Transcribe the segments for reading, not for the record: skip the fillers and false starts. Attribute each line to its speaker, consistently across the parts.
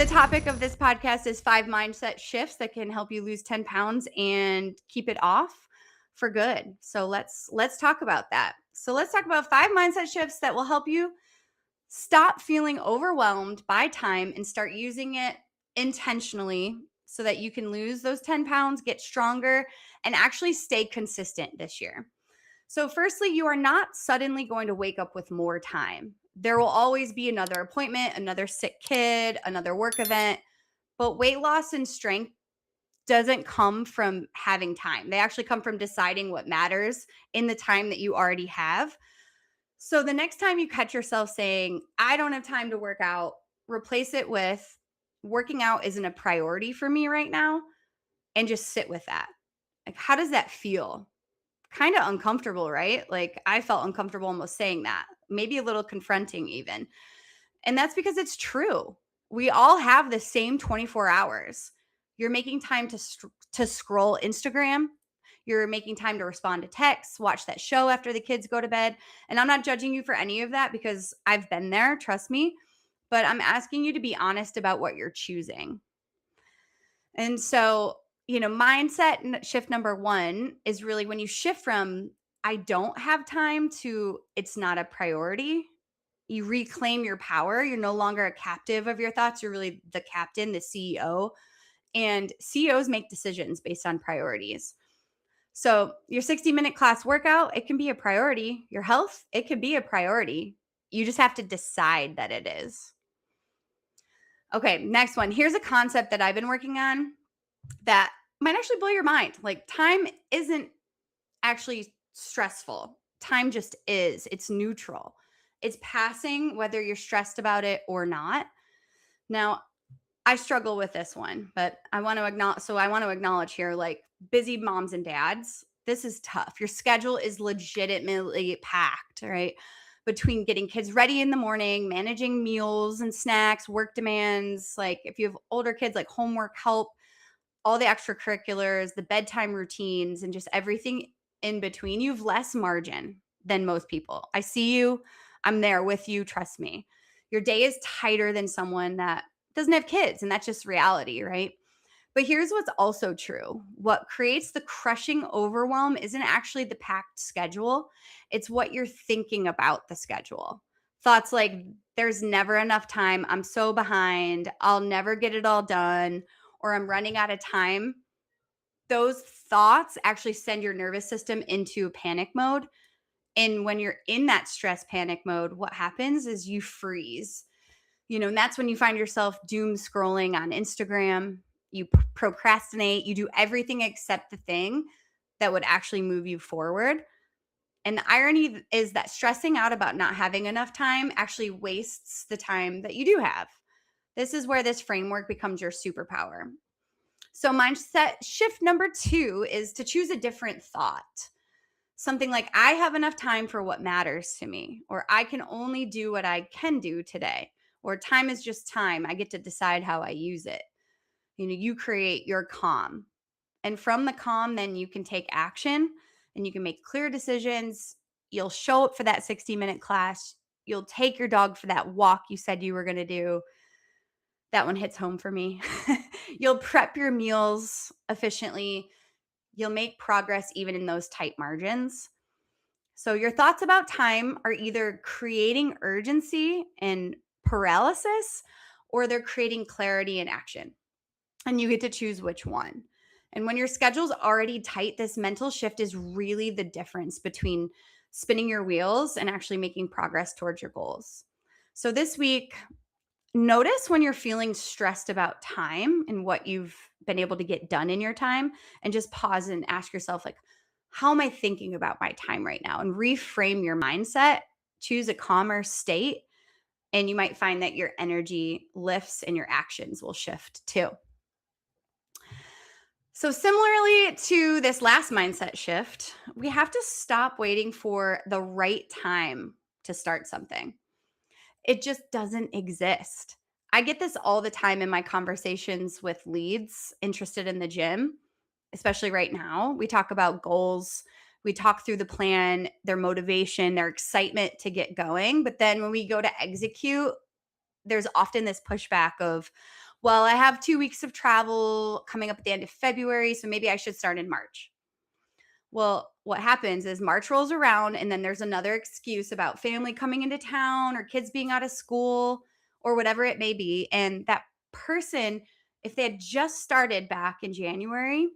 Speaker 1: The topic of this podcast is 5 mindset shifts that can help you lose 10 pounds and keep it off for good. So let's talk about that. So let's talk about 5 mindset shifts that will help you stop feeling overwhelmed by time and start using it intentionally so that you can lose those 10 pounds, get stronger, and actually stay consistent this year. So, firstly, you are not suddenly going to wake up with more time. There will always be another appointment, another sick kid, another work event, but weight loss and strength doesn't come from having time. They actually come from deciding what matters in the time that you already have. So, the next time you catch yourself saying, I don't have time to work out, replace it with working out isn't a priority for me right now, and just sit with that. Like, how does that feel? Kind of uncomfortable, right? Like, I felt uncomfortable almost saying that, maybe a little confronting even. And that's because it's true. We all have the same 24 hours. You're making time to scroll Instagram. You're making time to respond to texts, watch that show after the kids go to bed. And I'm not judging you for any of that because I've been there, trust me. But I'm asking you to be honest about what you're choosing. And so, mindset shift number one is really when you shift from I don't have time to it's not a priority. You reclaim your power. You're no longer a captive of your thoughts. You're really the captain, the CEO. And CEOs make decisions based on priorities. So, your 60-minute class workout, it can be a priority. Your health, it can be a priority. You just have to decide that it is. Okay, next one. Here's a concept that I've been working on that might actually blow your mind. Like, time isn't actually stressful. Time just is. It's neutral. It's passing whether you're stressed about it or not. Now, I struggle with this one, but I want to acknowledge here, like, busy moms and dads, this is tough. Your schedule is legitimately packed, right? Between getting kids ready in the morning, managing meals and snacks, work demands, like if you have older kids, like homework help, all the extracurriculars, the bedtime routines, and just everything in between, you have less margin than most people. I see you. I'm there with you. Trust me. Your day is tighter than someone that doesn't have kids, and that's just reality, right? But here's what's also true. What creates the crushing overwhelm isn't actually the packed schedule, it's what you're thinking about the schedule. Thoughts like, there's never enough time. I'm so behind. I'll never get it all done, or I'm running out of time. Those thoughts actually send your nervous system into panic mode. And when you're in that stress panic mode, what happens is you freeze. And that's when you find yourself doom scrolling on Instagram. You procrastinate, you do everything except the thing that would actually move you forward. And the irony is that stressing out about not having enough time actually wastes the time that you do have. This is where this framework becomes your superpower. So, mindset shift number 2 is to choose a different thought. Something like, I have enough time for what matters to me, or I can only do what I can do today, or time is just time. I get to decide how I use it. You create your calm. And from the calm, then you can take action and you can make clear decisions. You'll show up for that 60-minute class. You'll take your dog for that walk you said you were going to do. That one hits home for me. You'll prep your meals efficiently. You'll make progress even in those tight margins. So your thoughts about time are either creating urgency and paralysis, or they're creating clarity and action. And you get to choose which one. And when your schedule's already tight, this mental shift is really the difference between spinning your wheels and actually making progress towards your goals. So this week, notice when you're feeling stressed about time and what you've been able to get done in your time, and just pause and ask yourself, like, how am I thinking about my time right now? And reframe your mindset, choose a calmer state, and you might find that your energy lifts and your actions will shift too. So, similarly to this last mindset shift, we have to stop waiting for the right time to start something. It just doesn't exist. I get this all the time in my conversations with leads interested in the gym, especially right now. We talk about goals, we talk through the plan, their motivation, their excitement to get going. But then when we go to execute, there's often this pushback of, Well, I have 2 weeks of travel coming up at the end of February, so maybe I should start in March. Well, what happens is March rolls around and then there's another excuse about family coming into town or kids being out of school or whatever it may be. And that person, if they had just started back in January,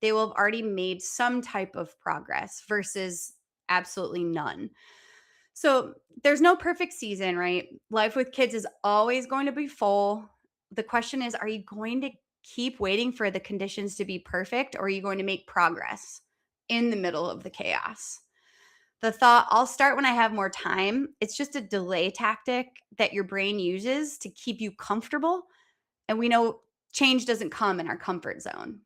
Speaker 1: they will have already made some type of progress versus absolutely none. So there's no perfect season, right? Life with kids is always going to be full. The question is, are you going to keep waiting for the conditions to be perfect or are you going to make progress in the middle of the chaos? The thought, I'll start when I have more time, it's just a delay tactic that your brain uses to keep you comfortable. And we know change doesn't come in our comfort zone.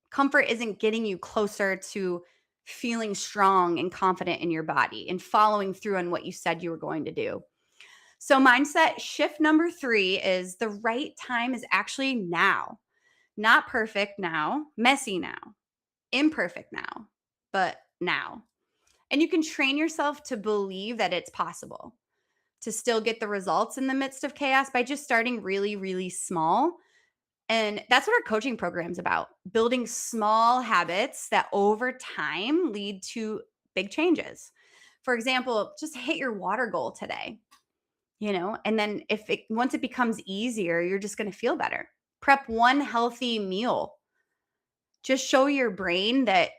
Speaker 1: Comfort isn't getting you closer to feeling strong and confident in your body and following through on what you said you were going to do. So, mindset shift number 3 is the right time is actually now, not perfect now, messy now, imperfect now, but now. And you can train yourself to believe that it's possible to still get the results in the midst of chaos by just starting really, really small. And that's what our coaching program's about, building small habits that over time lead to big changes. For example, just hit your water goal today, and then if it once it becomes easier, you're just going to feel better. Prep one healthy meal. Just show your brain that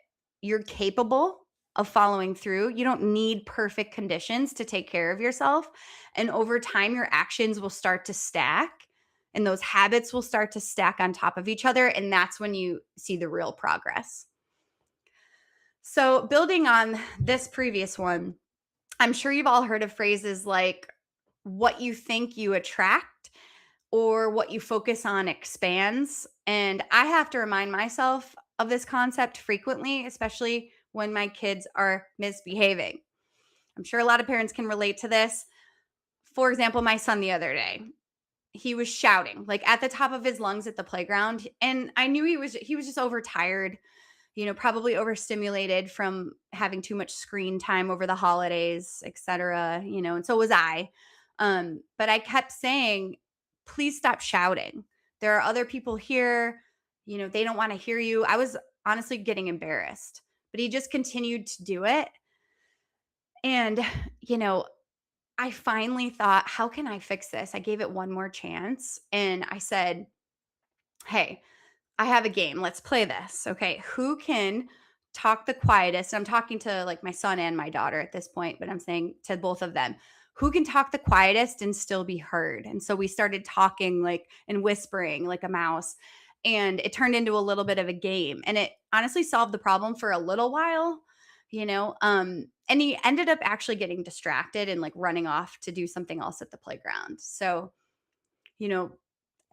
Speaker 1: you're capable of following through. You don't need perfect conditions to take care of yourself. And over time, your actions will start to stack and those habits will start to stack on top of each other. And that's when you see the real progress. So, building on this previous one, I'm sure you've all heard of phrases like what you think you attract or what you focus on expands. And I have to remind myself of this concept frequently, especially when my kids are misbehaving. I'm sure a lot of parents can relate to this. For example, my son the other day, he was shouting like at the top of his lungs at the playground, and I knew he was just overtired, probably overstimulated from having too much screen time over the holidays, etc., and so was I. But I kept saying, please stop shouting. There are other people here, they don't want to hear you. I was honestly getting embarrassed, but he just continued to do it. And, you know, I finally thought, how can I fix this? I gave it one more chance and I said, hey, I have a game. Let's play this. Okay. Who can talk the quietest? I'm talking to like my son and my daughter at this point, but I'm saying to both of them, who can talk the quietest and still be heard? And so we started talking like and whispering like a mouse. And it turned into a little bit of a game. And it honestly solved the problem for a little while, and he ended up actually getting distracted and like running off to do something else at the playground. So, you know,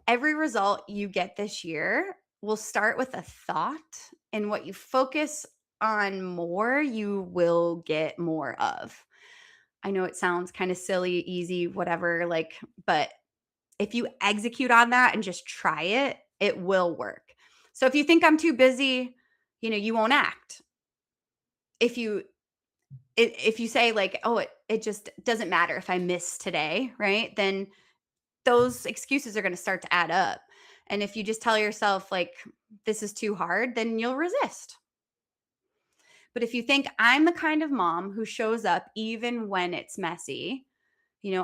Speaker 1: every result you get this year will start with a thought, and what you focus on more, you will get more of. I know it sounds kind of silly, easy, whatever, like, but if you execute on that and just try it, it will work. So if you think I'm too busy, you won't act. If you if you say like, oh, it just doesn't matter if I miss today, right? Then those excuses are going to start to add up. And if you just tell yourself, like, this is too hard, then you'll resist. But if you think I'm the kind of mom who shows up even when it's messy,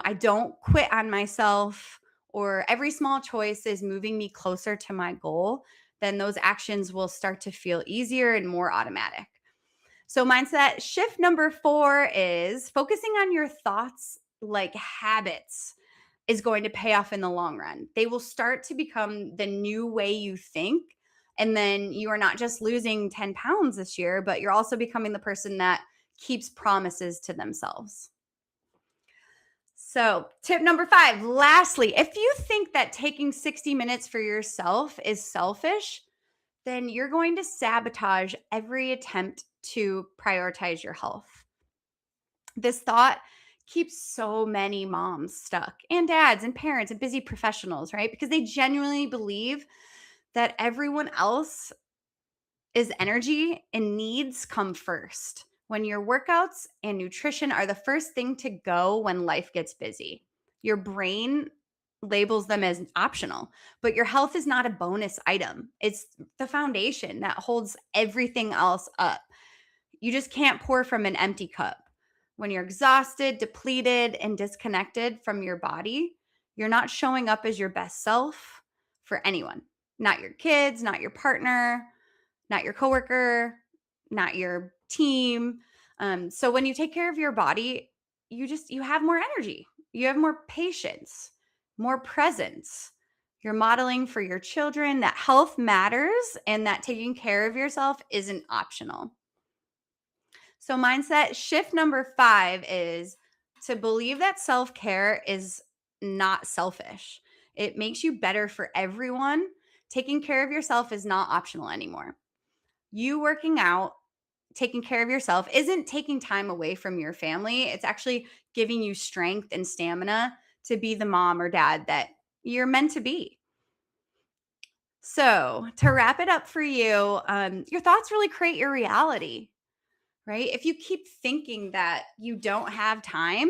Speaker 1: I don't quit on myself, or every small choice is moving me closer to my goal, then those actions will start to feel easier and more automatic. So, mindset shift number 4 is focusing on your thoughts like habits is going to pay off in the long run. They will start to become the new way you think. And then you are not just losing 10 pounds this year, but you're also becoming the person that keeps promises to themselves. So, tip number 5, lastly, if you think that taking 60 minutes for yourself is selfish, then you're going to sabotage every attempt to prioritize your health. This thought keeps so many moms stuck, and dads and parents and busy professionals, right? Because they genuinely believe that everyone else is energy and needs come first. When your workouts and nutrition are the first thing to go when life gets busy, your brain labels them as optional, but your health is not a bonus item. It's the foundation that holds everything else up. You just can't pour from an empty cup. When you're exhausted, depleted, and disconnected from your body, you're not showing up as your best self for anyone. Not your kids, not your partner, not your coworker, not your team. So when you take care of your body, you have more energy. You have more patience, more presence. You're modeling for your children that health matters and that taking care of yourself isn't optional. So, mindset shift number 5 is to believe that self care is not selfish. It makes you better for everyone. Taking care of yourself is not optional anymore. You working out, taking care of yourself isn't taking time away from your family. It's actually giving you strength and stamina to be the mom or dad that you're meant to be. So, to wrap it up for you, your thoughts really create your reality, right? If you keep thinking that you don't have time,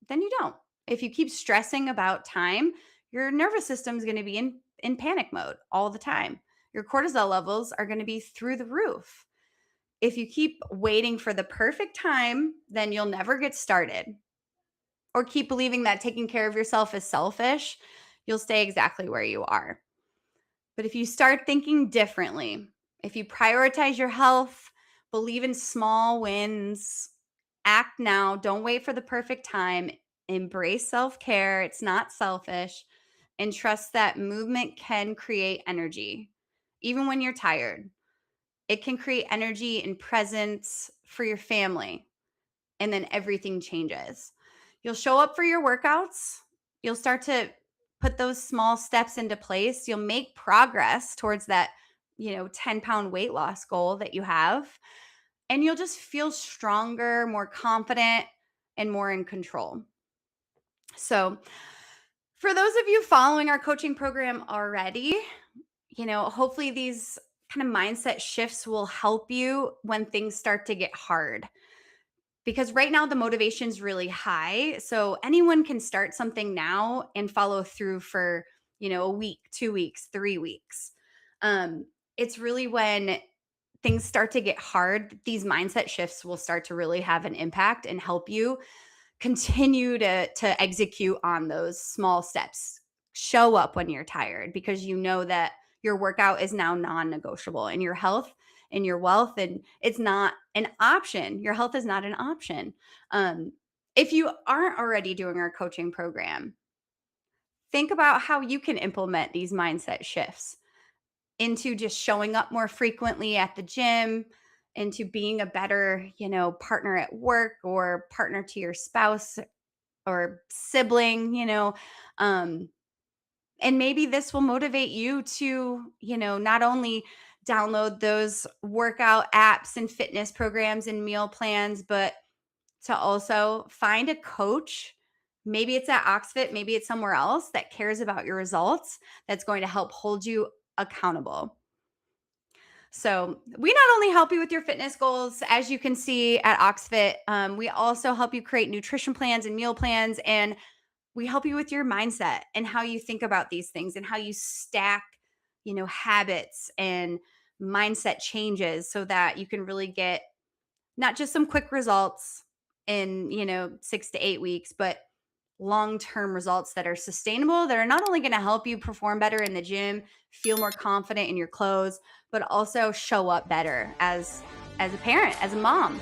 Speaker 1: then you don't. If you keep stressing about time, your nervous system is going to be in panic mode all the time. Your cortisol levels are going to be through the roof. If you keep waiting for the perfect time, then you'll never get started. Or keep believing that taking care of yourself is selfish, you'll stay exactly where you are. But if you start thinking differently, if you prioritize your health, believe in small wins, act now, don't wait for the perfect time, embrace self care, it's not selfish, and trust that movement can create energy, even when you're tired. It can create energy and presence for your family, and then everything changes. You'll show up for your workouts. You'll start to put those small steps into place. You'll make progress towards that, 10-pound weight loss goal that you have. And you'll just feel stronger, more confident, and more in control. So, for those of you following our coaching program already, hopefully these kind of mindset shifts will help you when things start to get hard, because right now the motivation's really high. So anyone can start something now and follow through for, a week, 2 weeks, 3 weeks. It's really when things start to get hard, these mindset shifts will start to really have an impact and help you continue to execute on those small steps. Show up when you're tired because you know that your workout is now non-negotiable, and your health and your wealth, and it's not an option. Your health is not an option. If you aren't already doing our coaching program, think about how you can implement these mindset shifts into just showing up more frequently at the gym, into being a better, partner at work or partner to your spouse or sibling, um, and maybe this will motivate you to, not only download those workout apps and fitness programs and meal plans, but to also find a coach. Maybe it's at Oxfit, maybe it's somewhere else that cares about your results, that's going to help hold you accountable. So, we not only help you with your fitness goals, as you can see at Oxfit, we also help you create nutrition plans and meal plans. And we help you with your mindset and how you think about these things and how you stack, habits and mindset changes so that you can really get not just some quick results in, 6 to 8 weeks, but long-term results that are sustainable, that are not only going to help you perform better in the gym, feel more confident in your clothes, but also show up better as a parent, as a mom.